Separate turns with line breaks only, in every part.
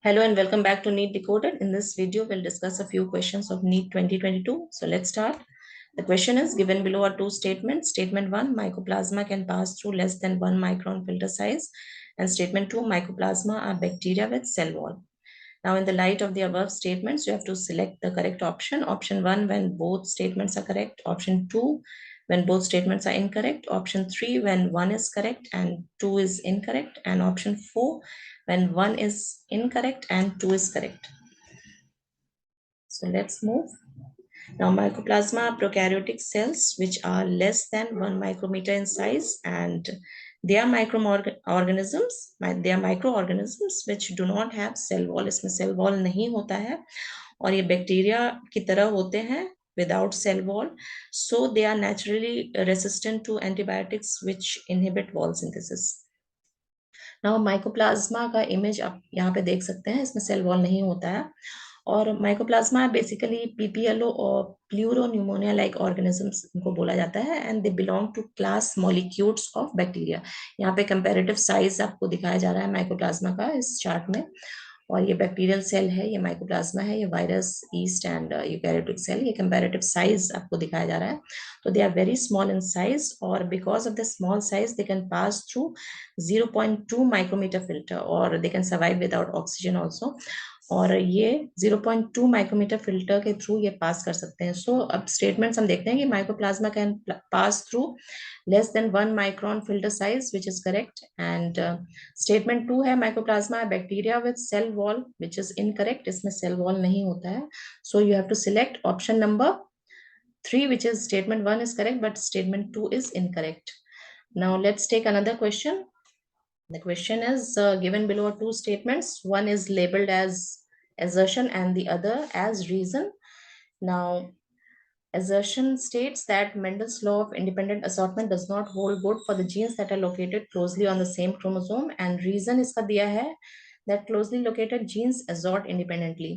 Hello and welcome back to NEET Decoded. In this video, we'll discuss a few questions of NEET 2022. So let's start. The question is given below are two statements. Statement 1, mycoplasma can pass through less than 1 micron filter size. And statement 2, mycoplasma are bacteria with cell wall. Now, in the light of the above statements, you have to select the correct option. Option 1, when both statements are correct. Option 2, when both statements are incorrect. Option 3, when 1 is correct and 2 is incorrect. And option 4, when 1 is incorrect and 2 is correct. So let's move. Now, mycoplasma are prokaryotic cells which are less than 1 micrometer in size, and they are microorganisms. They are microorganisms which do not have cell wall. इसमें cell wall नहीं होता है और ये bacteria की तरह होते हैं without cell wall. So they are naturally resistant to antibiotics which inhibit wall synthesis. Now, mycoplasma का इमेज आप यहाँ पे देख सकते हैं, इसमें सेल वॉल नहीं होता है और माइकोप्लाज्मा बेसिकली पीपीएलओ और प्लूरोन्यूमोनिया लाइक ऑर्गेनिजम्स इनको बोला जाता है and they belong to class molecules of bacteria. यहाँ पे कंपैरेटिव साइज आपको दिखाया जा रहा है माइकोप्लाज्मा का इस चार्ट में, और ये बैक्टीरियल सेल है, ये माइकोप्लाज्मा है, ये virus, yeast and eukaryotic cell. ये कंपैरेटिव साइज आपको दिखाया जा रहा है. तो they are very small in size और because of the small size they can pass through 0.2 micrometre filter और they can survive without oxygen also. और ये 0.2 माइक्रोमीटर फिल्टर के थ्रू ये पास कर सकते हैं. सो अब स्टेटमेंट्स हम देखते हैं कि mycoplasma can pass through less than 1 micron filter size, which is correct. And statement 2 है mycoplasma bacteria with cell wall, which is incorrect. इसमें cell wall नहीं होता है. So you have to select option number 3, which is statement 1 is correct, but statement 2 is incorrect. Now let's take another question. The question is given below are two statements. One is labeled as assertion and the other as reason. Now, assertion states that Mendel's law of independent assortment does not hold good for the genes that are located closely on the same chromosome, and reason इसका दिया है that closely located genes assort independently.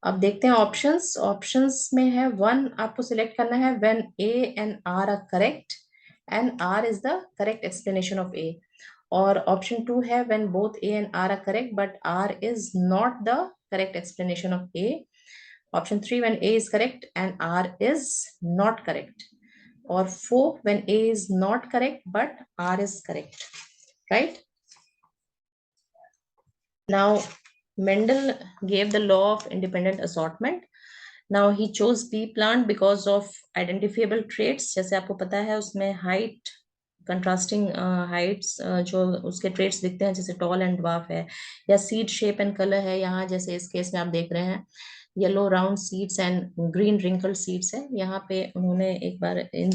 अब देखते हैं options में है 1 आपको select करना है when A and R are correct and R is the correct explanation of A, और ऑप्शन 2 है when both A and R are correct but R is not the correct explanation of A. Option 3 when A is correct and R is not correct, or 4 when A is not correct but R is correct, right? Now, Mendel gave the law of independent assortment. Now he chose pea plant because of identifiable traits. जैसे आपको पता है उसमें height, contrasting heights जो उसके traits दिखते हैं, जैसे tall and dwarf है, या seed shape and color है. यहाँ जैसे इस केस में आप देख रहे हैं yellow round seeds and green wrinkle seeds है. यहाँ पे उन्होंने एक बार इन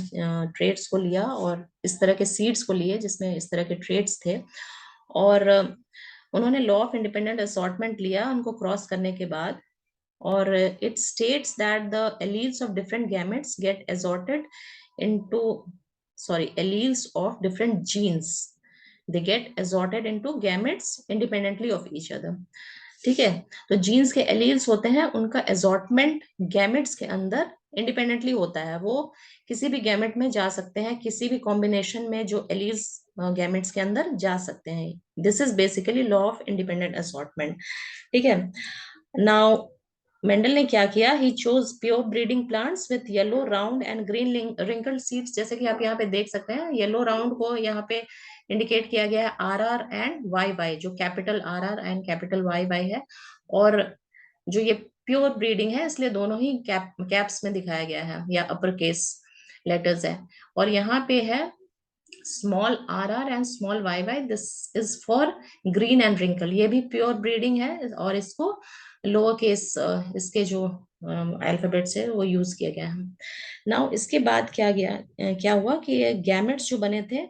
ट्रेड्स को लिया और इस तरह के सीड्स को लिए जिसमें इस तरह के ट्रेड्स थे, और उन्होंने लॉ ऑफ इंडिपेंडेंट असॉर्टमेंट लिया उनको क्रॉस करने के बाद, और it states that the alleles of different gametes get assorted into alleles of different genes, they get assorted into gametes independently of each other. ठीक है, तो जीन्स के एलील्स होते हैं, उनका असॉर्टमेंट गैमेट्स के अंदर इंडिपेंडेंटली होता है. वो किसी भी गैमेट में जा सकते हैं, किसी भी कॉम्बिनेशन में जो एलील्स गैमेट्स के अंदर जा सकते हैं. This is basically law of independent assortment. ठीक है. नाउ मेंडल ने क्या किया, he chose pure breeding plants with yellow round and green wrinkled seeds. जैसे कि आप यहाँ पे देख सकते हैं येलो राउंड को यहाँ पे इंडिकेट किया गया है R R and Y Y, जो capital R R and capital Y Y है, और जो ये प्योर ब्रीडिंग है इसलिए दोनों ही कैप्स में दिखाया गया है या अपर केस लेटर्स है. और यहाँ पे है small R R and small Y Y, this is for green and wrinkle. ये भी प्योर ब्रीडिंग है और इसको लोअर केस इसके जो अल्फाबेट्स है वो यूज किया गया है. नाउ इसके बाद क्या हुआ कि गैमेट्स जो बने थे,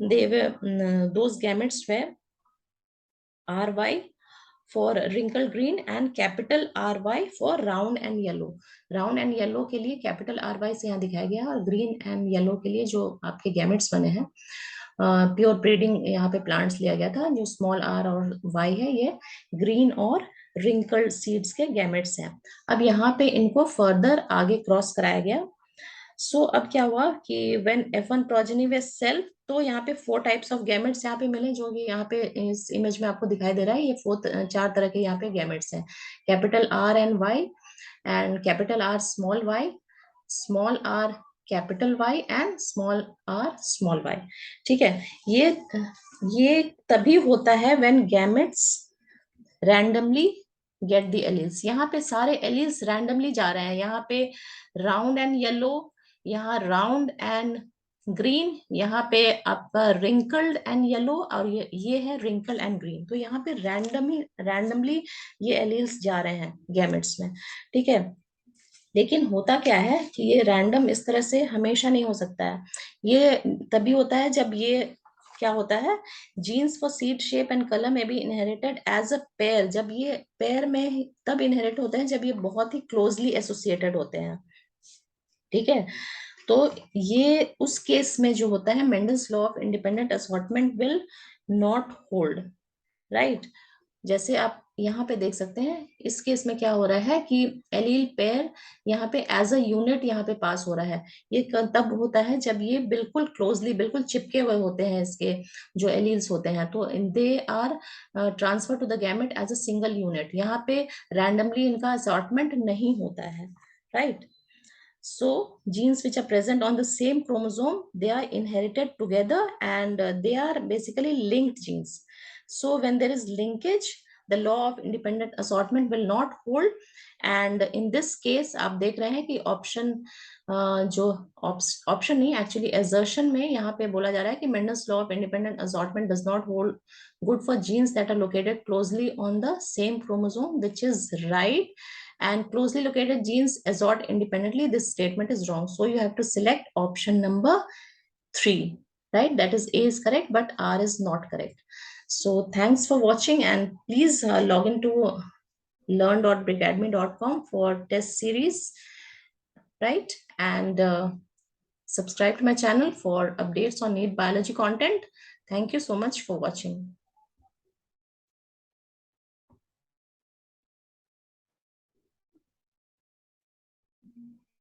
दोज गैमेट्स वे R Y for wrinkled green and capital RY for round and yellow. round and yellow के लिए capital RY से यहाँ दिखाया गया है, और green and yellow के लिए जो आपके गैमेट्स बने हैं, प्योर ब्रीडिंग यहाँ पे प्लांट्स लिया गया था. जो स्मॉल आर और वाई है ये ग्रीन और रिंकल्ड सीड्स के गैमेट्स हैं. अब यहाँ पे इनको फर्दर आगे क्रॉस कराया गया. सो अब क्या हुआ कि when F1 progeny way self तो यहाँ पे 4 टाइप्स ऑफ गैमेट्स यहाँ पे मिले, जो कि यहाँ पे इस इमेज में आपको दिखाई दे रहा है। ये 4 तरह के यहाँ पे गैमेट्स हैं, capital R and Y, and capital R small Y, small R capital Y, and small R small Y. ठीक है, ये तभी होता है when gametes randomly get the alleles. यहाँ पे सारे एलील्स रैंडमली जा रहे हैं। यहाँ पे राउंड एंड येलो, यहाँ राउंड एंड ग्रीन, यहाँ पे आपका रिंकल्ड एंड येलो, और ये है रिंकल एंड ग्रीन। तो यहाँ पे रैंडमली ये एलील्स जा रहे हैं गैमेट्स में। ठीक है, लेकिन होता क्या है कि ये रैंडम इस तरह से हमेशा नहीं हो सकता है। ये तभी होता है जब ये क्या होता है, genes for seed shape and colour में भी इनहेरिटेड एज अ पेयर। जब ये पेयर में तब इनहेरिट होते हैं जब ये बहुत ही क्लोजली एसोसिएटेड होते हैं। ठीक है, तो ये उस केस में जो होता है, Mendel's law of independent assortment will not hold, right. जैसे आप यहाँ पे देख सकते हैं, इस केस में क्या हो रहा है कि एलील पेयर यहाँ पे एज अ यूनिट यहाँ पे पास हो रहा है। ये तब होता है जब ये बिल्कुल क्लोजली, बिल्कुल चिपके हुए होते हैं इसके जो एलील्स होते हैं, तो they are transfer to the gamete as a single unit. यहाँ पे रैंडमली इनका असॉर्टमेंट नहीं होता है, right. So genes which are present on the same chromosome, they are inherited together, and they are basically linked genes. So when there is linkage, the law of independent assortment will not hold. And in this case आप देख रहे हैं कि option जो option नहीं, actually assertion में यहाँ पे बोला जा रहा है कि Mendel's law of independent assortment does not hold good for genes that are located closely on the same chromosome, which is right. And closely located genes assort independently. This statement is wrong. So you have to select option number 3, right? That is A is correct, but R is not correct. So thanks for watching, and please log into learn.brigadme.com for test series, right? And subscribe to my channel for updates on NEET biology content. Thank you so much for watching.